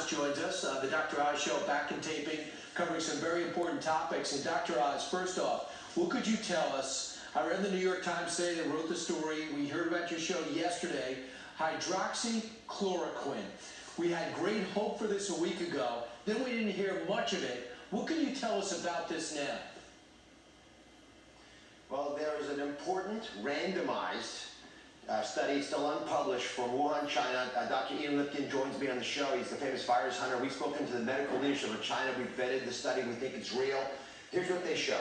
Oz joins us, the Dr. Oz Show back in taping, covering some very important topics. And Dr. Oz, first off, what could you tell us? I read in the New York Times today, they wrote the story. We heard about your show yesterday, hydroxychloroquine. We had great hope for this a week ago. Then we didn't hear much of it. What can you tell us about this now? Well, there is an important randomized study, still unpublished, from Wuhan, China. Dr. Ian Lipkin joins me on the show. He's the famous virus hunter. We've spoken to the medical leadership of China. We've vetted the study. We think it's real. Here's what they show.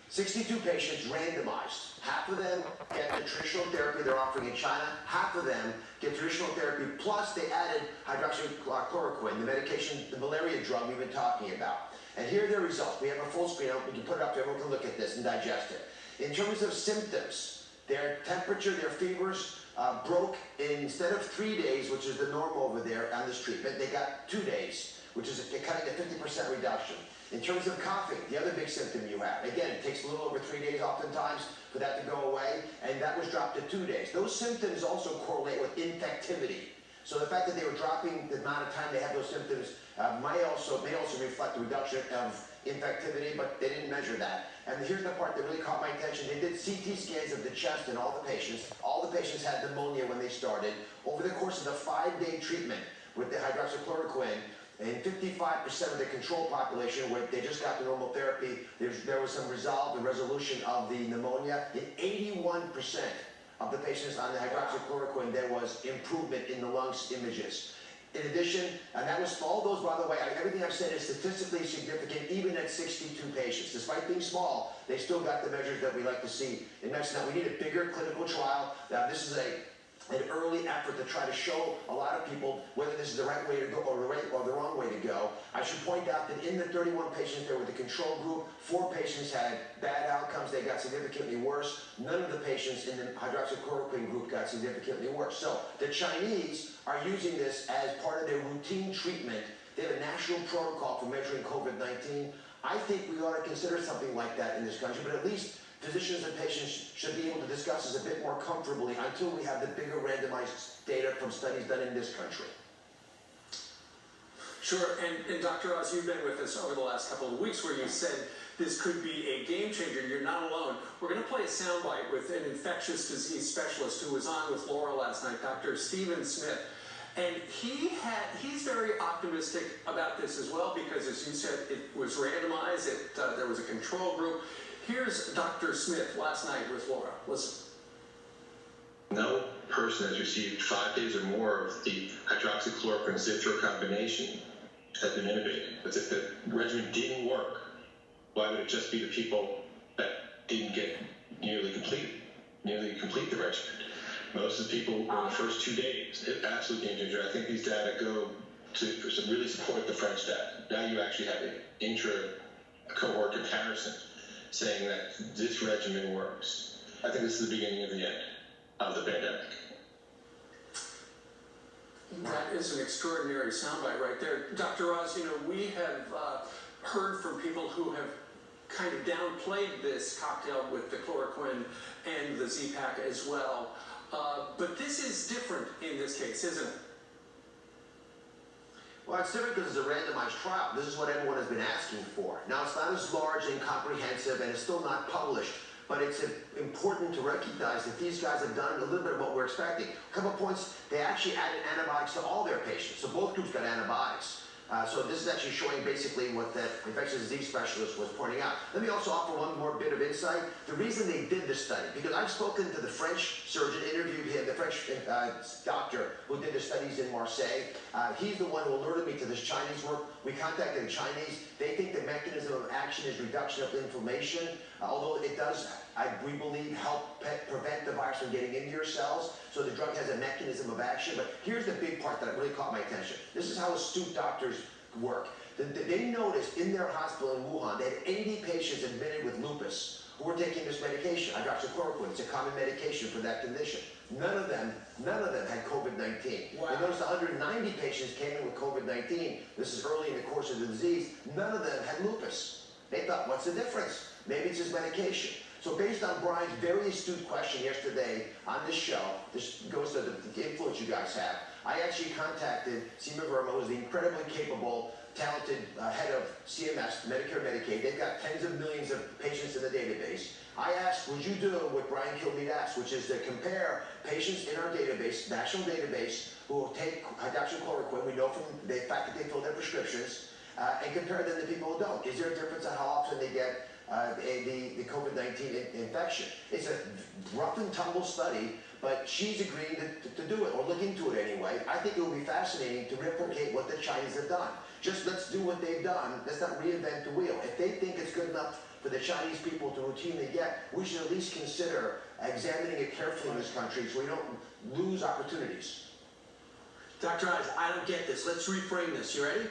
62 patients randomized. Half of them get the traditional therapy they're offering in China. Half of them get traditional therapy, plus they added hydroxychloroquine, the medication, the malaria drug we've been talking about. And here are their results. We have a full screen. We can put it up so everyone can look at this and digest it. In terms of symptoms, their temperature, their fevers broke instead of 3 days, which is the norm over there on this treatment, they got 2 days, which is kind of a 50% reduction. In terms of coughing, the other big symptom you have, again, it takes a little over 3 days oftentimes for that to go away, and that was dropped to 2 days. Those symptoms also correlate with infectivity. So the fact that they were dropping the amount of time they have those symptoms may also reflect a reduction of infectivity, but they didn't measure that. And here's the part that really caught my attention. They did CT scans of the chest in all the patients. All the patients had pneumonia when they started. Over the course of the 5-day treatment with the hydroxychloroquine, in 55% of the control population, where they just got the normal therapy, there was some resolution of the pneumonia. In 81% of the patients on the hydroxychloroquine, there was improvement in the lungs images. In addition, and that was all those, by the way, everything I've said is statistically significant, even at 62 patients. Despite being small, they still got the measures that we like to see in medicine. Now, we need a bigger clinical trial. Now, this is an early effort to try to show a lot of people whether this is the right way to go or the wrong way to go. I should point out that in the 31 patients there with the control group, 4 patients had bad outcomes. They got significantly worse. None of the patients in the hydroxychloroquine group got significantly worse. So the Chinese are using this as part of their routine treatment. They have a national protocol for measuring COVID-19. I think we ought to consider something like that in this country, but at least physicians and patients should be able to discuss this a bit more comfortably until we have the bigger randomized data from studies done in this country. Sure, and Dr. Oz, you've been with us over the last couple of weeks where you said this could be a game changer. You're not alone. We're going to play a soundbite with an infectious disease specialist who was on with Laura last night, Dr. Stephen Smith. And he's very optimistic about this as well because, as you said, it was randomized. There was a control group. Here's Dr. Smith last night with Laura. Listen. No person has received 5 days or more of the hydroxychloroquine Zithro combination has been intubated. But if the regimen didn't work, why would it just be the people that didn't get nearly complete the regimen? Most of the people were in the first 2 days. It absolutely game changer. I think these data go to really support the French data. Now you actually have an intra-cohort comparison saying that this regimen works. I think this is the beginning of the end of the pandemic. That is an extraordinary soundbite right there. Dr. Oz, we have heard from people who have kind of downplayed this cocktail with the chloroquine and the Z-Pak as well. But this is different in this case, isn't it? Well, it's different because it's a randomized trial. This is what everyone has been asking for. Now, it's not as large and comprehensive, and it's still not published, but it's important to recognize that these guys have done a little bit of what we're expecting. A couple of points, they actually added antibiotics to all their patients, so both groups got antibiotics. So this is actually showing basically what that infectious disease specialist was pointing out. Let me also offer one more bit of insight. The reason they did this study, because I've spoken to the French surgeon, interviewed him, the French doctor who did the studies in Marseille. He's the one who alerted me to this Chinese work. We contacted the Chinese. They think the mechanism of action is reduction of inflammation, although it does, we believe, help prevent the virus from getting into your cells. So the drug has a mechanism of action. But here's the big part that really caught my attention. This is how astute doctors work. They noticed in their hospital in Wuhan, they had 80 patients admitted with lupus who were taking this medication, hydroxychloroquine. It's a common medication for that condition. None of them had COVID-19. Wow. They noticed 190 patients came in with COVID-19. This is early in the course of the disease. None of them had lupus. They thought, what's the difference? Maybe it's his medication. So based on Brian's very astute question yesterday on this show, this goes to the influence you guys have, I actually contacted Seema Verma, who's the incredibly capable, talented head of CMS, Medicare, Medicaid. They've got tens of millions of patients in the database. I asked, would you do what Brian Kilmeade asked, which is to compare patients in our database, national database, who will take hydroxychloroquine, we know from the fact that they fill their prescriptions, and compare them to people who don't. Is there a difference on how often they get the COVID-19 infection? It's a rough and tumble study, but she's agreeing to do it, or look into it anyway. I think it will be fascinating to replicate what the Chinese have done. Just let's do what they've done. Let's not reinvent the wheel. If they think it's good enough for the Chinese people to routinely get, we should at least consider examining it carefully in this country so we don't lose opportunities. Dr. Oz, I don't get this. Let's reframe this. You ready?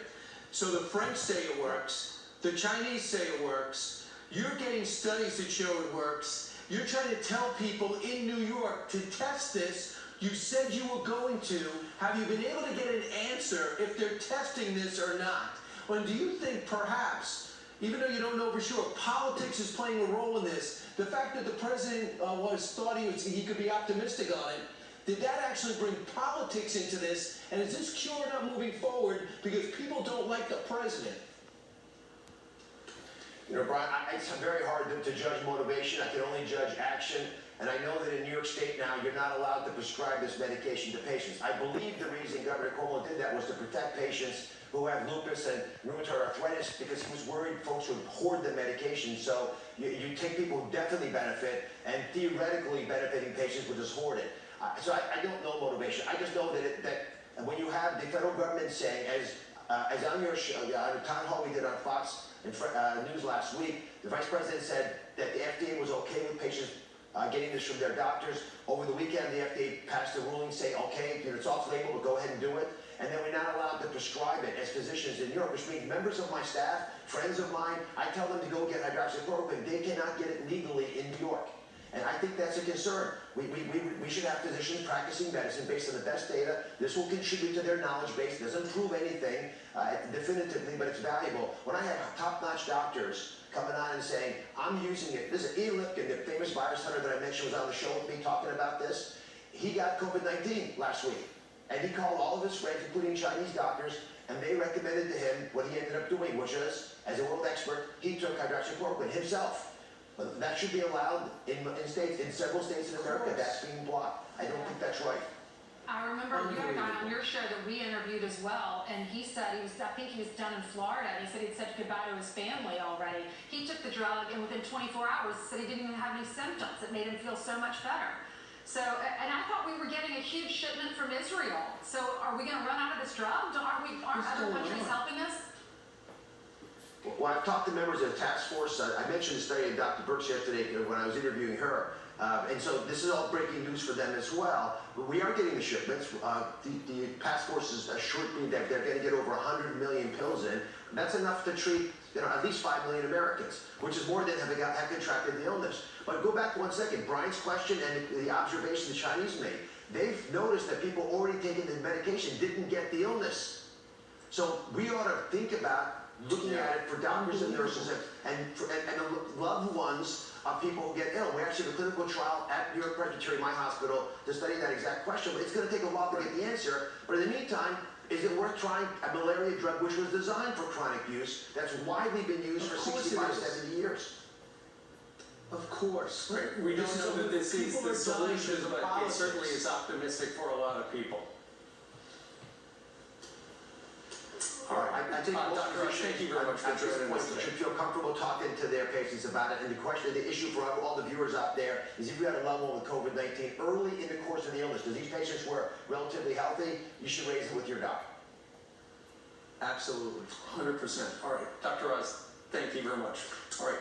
So the French say it works. The Chinese say it works. You're getting studies that show it works. You're trying to tell people in New York to test this. You said you were going to. Have you been able to get an answer if they're testing this or not? Well, do you think perhaps, even though you don't know for sure, politics is playing a role in this? The fact that the president thought he could be optimistic on it, did that actually bring politics into this? And is this cure not moving forward because people don't like the president? You know, Brian, it's very hard to judge motivation. I can only judge action. And I know that in New York State now, you're not allowed to prescribe this medication to patients. I believe the reason Governor Cuomo did that was to protect patients who have lupus and rheumatoid arthritis, because he was worried folks would hoard the medication. So you take people who definitely benefit, and theoretically benefiting patients would just hoard it. So I don't know motivation. I just know that when you have the federal government saying, as on your show, on a town hall we did on Fox News last week, the vice president said that the FDA was okay with patients getting this from their doctors. Over the weekend, the FDA passed a ruling saying, okay, it's off-label, but go ahead and do it. And then we're not allowed to prescribe it as physicians in Europe, which means members of my staff, friends of mine, I tell them to go get hydroxychloroquine. They cannot get it legally in New York. And I think that's a concern. We should have physicians practicing medicine based on the best data. This will contribute to their knowledge base. It doesn't prove anything definitively, but it's valuable. When I have top-notch doctors coming on and saying, I'm using it. This is Ian Lipkin, the famous virus hunter that I mentioned was on the show with me talking about this. He got COVID-19 last week. And he called all of his friends, including Chinese doctors, and they recommended to him what he ended up doing, which is, as a world expert, he took hydroxychloroquine himself. But that should be allowed in several states in America. That's being blocked. I don't think that's right. I remember you had a guy on your show that we interviewed as well, and he said I think he was down in Florida, and he said he'd said goodbye to his family already. He took the drug, and within 24 hours, said he didn't even have any symptoms. It made him feel so much better. So, and I thought we were getting a huge shipment from Israel. So, are we going to run out of this drug? Aren't other countries helping us? Well, I've talked to members of the task force. I mentioned the study of Dr. Burks yesterday when I was interviewing her. And so this is all breaking news for them as well. But we are getting the shipments. The task force has assured me that they're going to get over 100 million pills in. That's enough to treat at least 5 million Americans, which is more than have contracted the illness. But go back 1 second. Brian's question and the observation the Chinese made. They've noticed that people already taking the medication didn't get the illness. So we ought to think about looking at it for doctors and nurses and the loved ones of people who get ill. We actually have a clinical trial at New York Presbyterian, my hospital, to study that exact question. But it's going to take a while to get the answer. But in the meantime, is it worth trying a malaria drug which was designed for chronic use, that's widely been used for 65, 70 years? Of course. Right. We don't know that this is the solution, but it certainly is optimistic for a lot of people. All right. I think most Dr. Rush, thank you very much for joining us today. Should feel comfortable talking to their patients about it. And the issue for all the viewers out there is if you had a loved one with COVID-19 early in the course of the illness, because these patients were relatively healthy, you should raise it with your doctor. Absolutely. 100%. All right. Dr. Oz, thank you very much. All right.